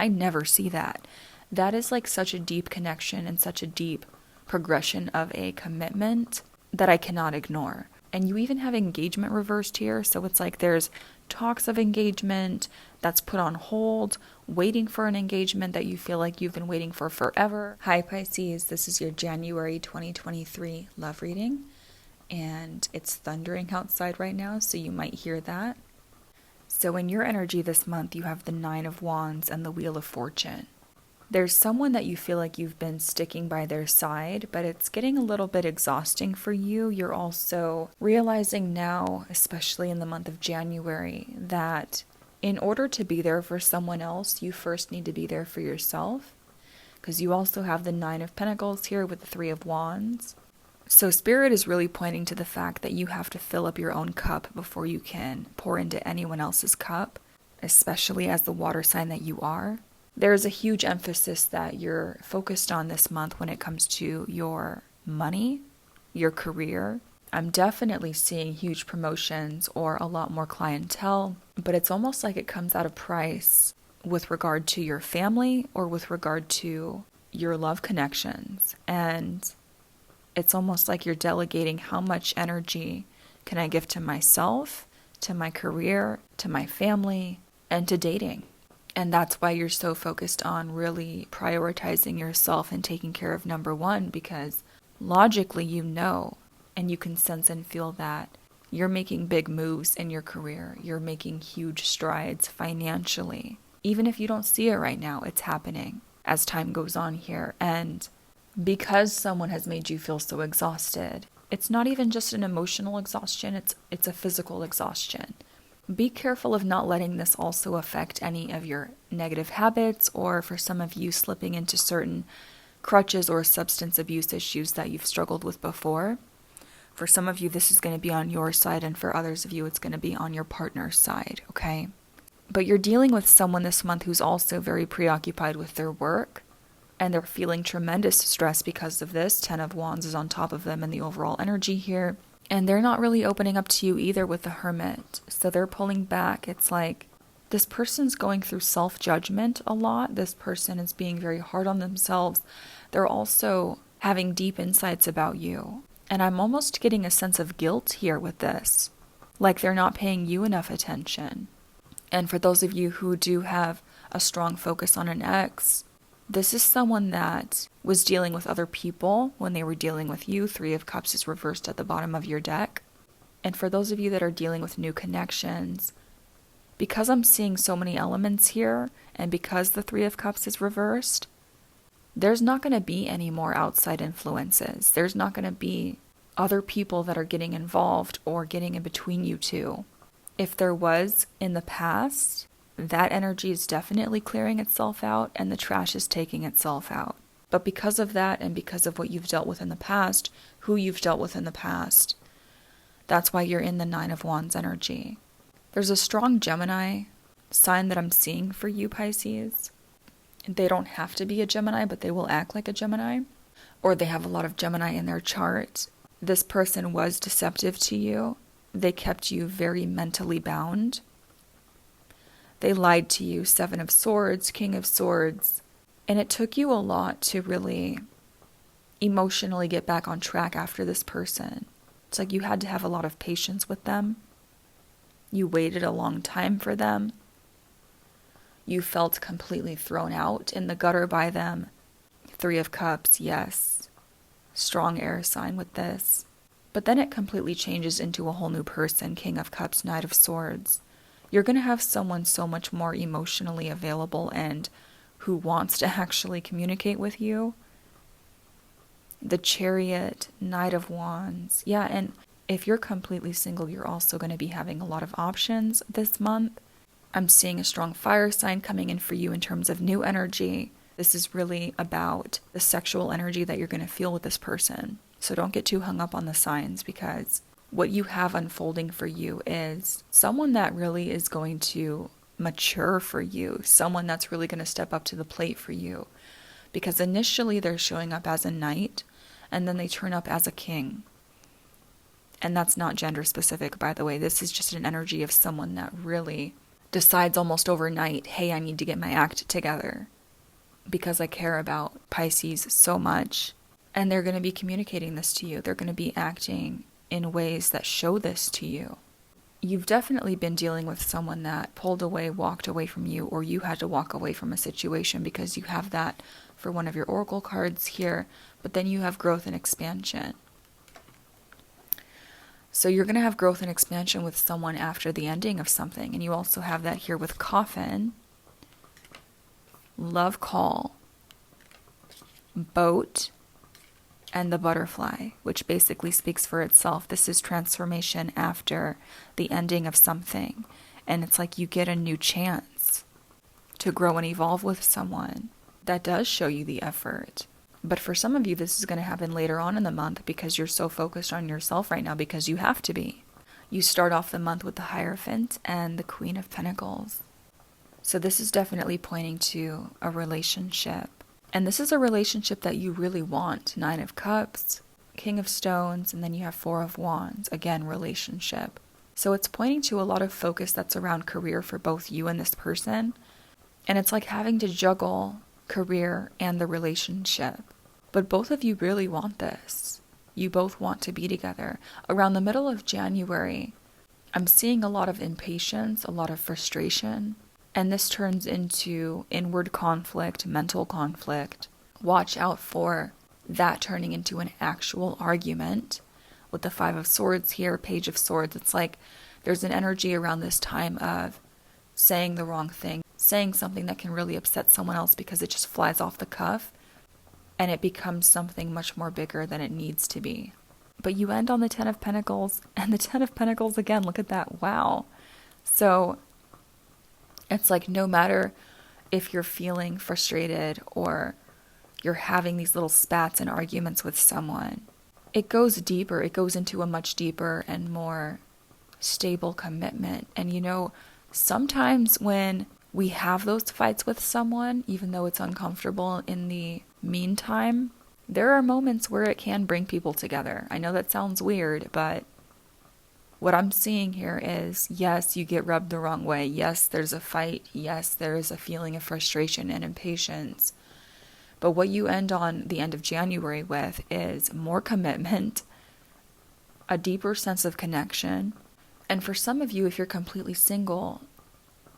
I never see that. That is like such a deep connection and such a deep progression of a commitment that I cannot ignore. And you even have engagement reversed here. So it's like there's talks of engagement that's put on hold, waiting for an engagement that you feel like you've been waiting for forever. Hi Pisces, this is your January 2023 love reading. And it's thundering outside right now, so you might hear that. So in your energy this month, you have the 9 of Wands and the Wheel of Fortune. There's someone that you feel like you've been sticking by their side, but it's getting a little bit exhausting for you. You're also realizing now, especially in the month of January, that in order to be there for someone else, you first need to be there for yourself. Because you also have the 9 of Pentacles here with the 3 of Wands. So Spirit is really pointing to the fact that you have to fill up your own cup before you can pour into anyone else's cup, especially as the water sign that you are. There is a huge emphasis that you're focused on this month when it comes to your money, your career. I'm definitely seeing huge promotions or a lot more clientele, but it's almost like it comes at a price with regard to your family or with regard to your love connections. And it's almost like you're delegating how much energy can I give to myself, to my career, to my family, and to dating. And that's why you're so focused on really prioritizing yourself and taking care of number one, because logically you know and you can sense and feel that you're making big moves in your career. You're making huge strides financially. Even if you don't see it right now, it's happening as time goes on here. And because someone has made you feel so exhausted, it's not even just an emotional exhaustion, it's a physical exhaustion. Be careful of not letting this also affect any of your negative habits, or for some of you slipping into certain crutches or substance abuse issues that you've struggled with before. For some of you, this is going to be on your side, and for others of you, it's going to be on your partner's side, okay? But you're dealing with someone this month who's also very preoccupied with their work, and they're feeling tremendous stress because of this. 10 of Wands is on top of them in the overall energy here. And they're not really opening up to you either with the Hermit. So they're pulling back. It's like this person's going through self-judgment a lot. This person is being very hard on themselves. They're also having deep insights about you. And I'm almost getting a sense of guilt here with this. Like they're not paying you enough attention. And for those of you who do have a strong focus on an ex, this is someone that was dealing with other people when they were dealing with you. 3 of Cups is reversed at the bottom of your deck. And for those of you that are dealing with new connections, because I'm seeing so many elements here, and because the 3 of Cups is reversed, there's not going to be any more outside influences. There's not going to be other people that are getting involved or getting in between you two. If there was in the past, that energy is definitely clearing itself out and the trash is taking itself out. But because of that and because of what you've dealt with in the past, who you've dealt with in the past, that's why you're in the 9 of Wands energy. There's a strong Gemini sign that I'm seeing for you, Pisces. They don't have to be a Gemini, but they will act like a Gemini. Or they have a lot of Gemini in their chart. This person was deceptive to you. They kept you very mentally bound. They lied to you. 7 of Swords, King of Swords. And it took you a lot to really emotionally get back on track after this person. It's like you had to have a lot of patience with them. You waited a long time for them. You felt completely thrown out in the gutter by them. 3 of Cups, yes. Strong air sign with this. But then it completely changes into a whole new person. King of Cups, Knight of Swords. You're going to have someone so much more emotionally available and who wants to actually communicate with you. The Chariot, Knight of Wands. Yeah, and if you're completely single, you're also going to be having a lot of options this month. I'm seeing a strong fire sign coming in for you in terms of new energy. This is really about the sexual energy that you're going to feel with this person. So don't get too hung up on the signs, because what you have unfolding for you is someone that really is going to mature for you, someone that's really going to step up to the plate for you. Because initially they're showing up as a knight, and then they turn up as a king. And that's not gender specific, by the way. This is just an energy of someone that really decides almost overnight, hey, I need to get my act together because I care about Pisces so much. And they're going to be communicating this to you. They're going to be acting in ways that show this to you. You've definitely been dealing with someone that pulled away, walked away from you, or you had to walk away from a situation, because you have that for one of your oracle cards here, but then you have growth and expansion. So you're going to have growth and expansion with someone after the ending of something. And you also have that here with coffin, love call, boat, and the butterfly, which basically speaks for itself. This is transformation after the ending of something. And it's like you get a new chance to grow and evolve with someone. That does show you the effort. But for some of you, this is going to happen later on in the month because you're so focused on yourself right now, because you have to be. You start off the month with the Hierophant and the Queen of Pentacles. So this is definitely pointing to a relationship. And this is a relationship that you really want. 9 of Cups, King of Stones, and then you have 4 of Wands. Again, relationship. So it's pointing to a lot of focus that's around career for both you and this person. And it's like having to juggle career and the relationship. But both of you really want this. You both want to be together. Around the middle of January, I'm seeing a lot of impatience, a lot of frustration. And this turns into inward conflict, mental conflict. Watch out for that turning into an actual argument. With the 5 of Swords here, Page of Swords, it's like there's an energy around this time of saying the wrong thing, saying something that can really upset someone else because it just flies off the cuff, and it becomes something much more bigger than it needs to be. But you end on the 10 of Pentacles, and the 10 of Pentacles again, look at that, wow. So it's like no matter if you're feeling frustrated or you're having these little spats and arguments with someone, it goes deeper. It goes into a much deeper and more stable commitment. And you know, sometimes when we have those fights with someone, even though it's uncomfortable in the meantime, there are moments where it can bring people together. I know that sounds weird, but what I'm seeing here is, yes, you get rubbed the wrong way. Yes, there's a fight. Yes, there is a feeling of frustration and impatience. But what you end on the end of January with is more commitment, a deeper sense of connection. And for some of you, if you're completely single,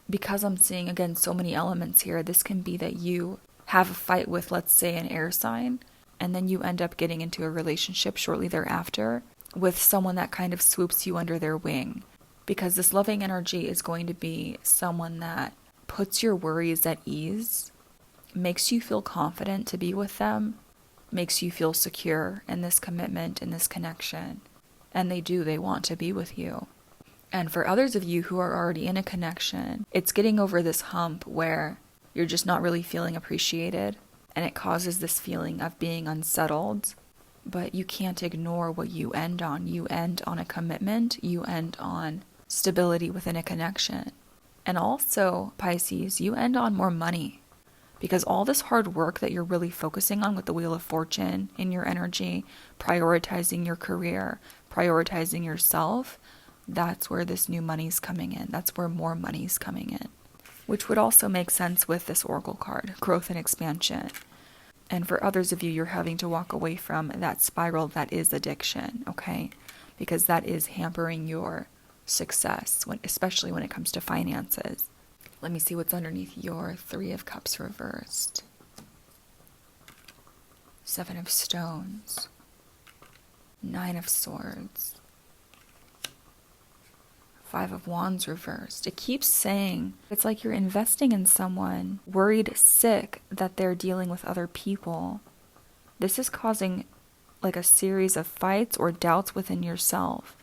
because I'm seeing, again, so many elements here, this can be that you have a fight with, let's say, an air sign, and then you end up getting into a relationship shortly thereafter with someone that kind of swoops you under their wing. Because this loving energy is going to be someone that puts your worries at ease, makes you feel confident to be with them, makes you feel secure in this commitment, in this connection. And they want to be with you. And for others of you who are already in a connection, it's getting over this hump where you're just not really feeling appreciated, and it causes this feeling of being unsettled. But you can't ignore what you end on. You end on a commitment. You end on stability within a connection. And also, Pisces, you end on more money. Because all this hard work that you're really focusing on with the Wheel of Fortune in your energy, prioritizing your career, prioritizing yourself, that's where this new money's coming in. That's where more money's coming in. Which would also make sense with this Oracle card, growth and expansion. And for others of you, you're having to walk away from that spiral that is addiction, okay? Because that is hampering your success, especially when it comes to finances. Let me see what's underneath your 3 of Cups reversed. 7 of Stones. 9 of Swords. 5 of Wands reversed. It keeps saying, it's like you're investing in someone, worried sick that they're dealing with other people. This is causing like a series of fights or doubts within yourself.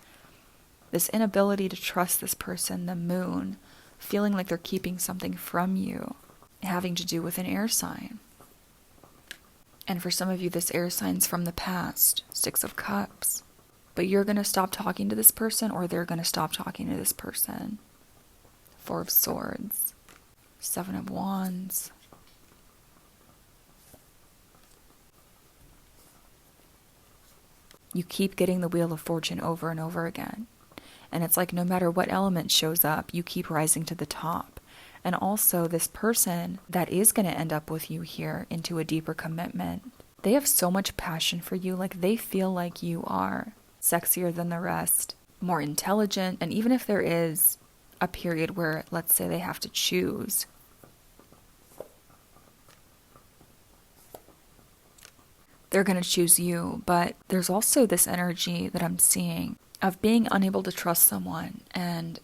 This inability to trust this person, the Moon, feeling like they're keeping something from you, having to do with an air sign. And for some of you, this air sign's from the past, 6 of Cups. But you're going to stop talking to this person, or they're going to stop talking to this person. 4 of Swords. 7 of Wands. You keep getting the Wheel of Fortune over and over again. And it's like no matter what element shows up, you keep rising to the top. And also this person that is going to end up with you here into a deeper commitment, they have so much passion for you. Like they feel like you are sexier than the rest, more intelligent. And even if there is a period where, let's say, they have to choose, they're going to choose you. But there's also this energy that I'm seeing of being unable to trust someone and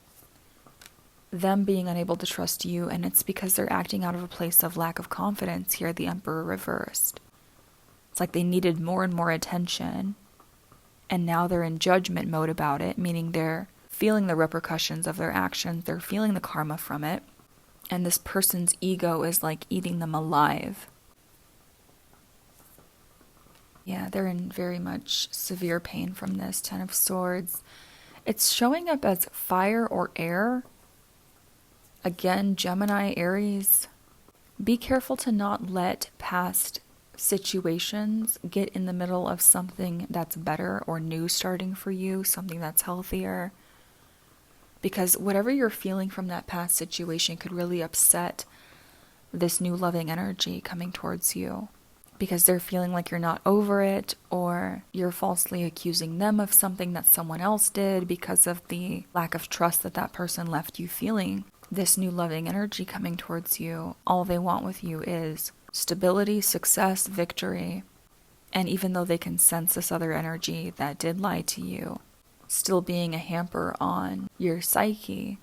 them being unable to trust you. And it's because they're acting out of a place of lack of confidence here, the Emperor reversed. It's like they needed more and more attention, and now they're in judgment mode about it, meaning they're feeling the repercussions of their actions, they're feeling the karma from it, and this person's ego is like eating them alive. Yeah, they're in very much severe pain from this. 10 of Swords. It's showing up as fire or air. Again, Gemini, Aries. Be careful to not let past situations get in the middle of something that's better or new starting for you, something that's healthier. Because whatever you're feeling from that past situation could really upset this new loving energy coming towards you. Because they're feeling like you're not over it, or you're falsely accusing them of something that someone else did because of the lack of trust that that person left you feeling. This new loving energy coming towards you, all they want with you is stability, success, victory. And even though they can sense this other energy that did lie to you, still being a hamper on your psyche,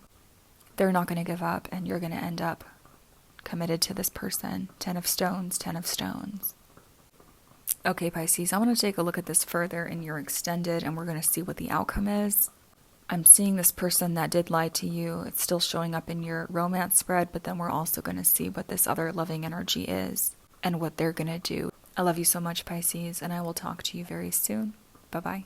they're not going to give up, and you're going to end up committed to this person. 10 of Stones, 10 of Stones. Okay, Pisces, I want to take a look at this further in your extended, and we're going to see what the outcome is. I'm seeing this person that did lie to you. It's still showing up in your romance spread, but then we're also going to see what this other loving energy is and what they're going to do. I love you so much, Pisces, and I will talk to you very soon. Bye-bye.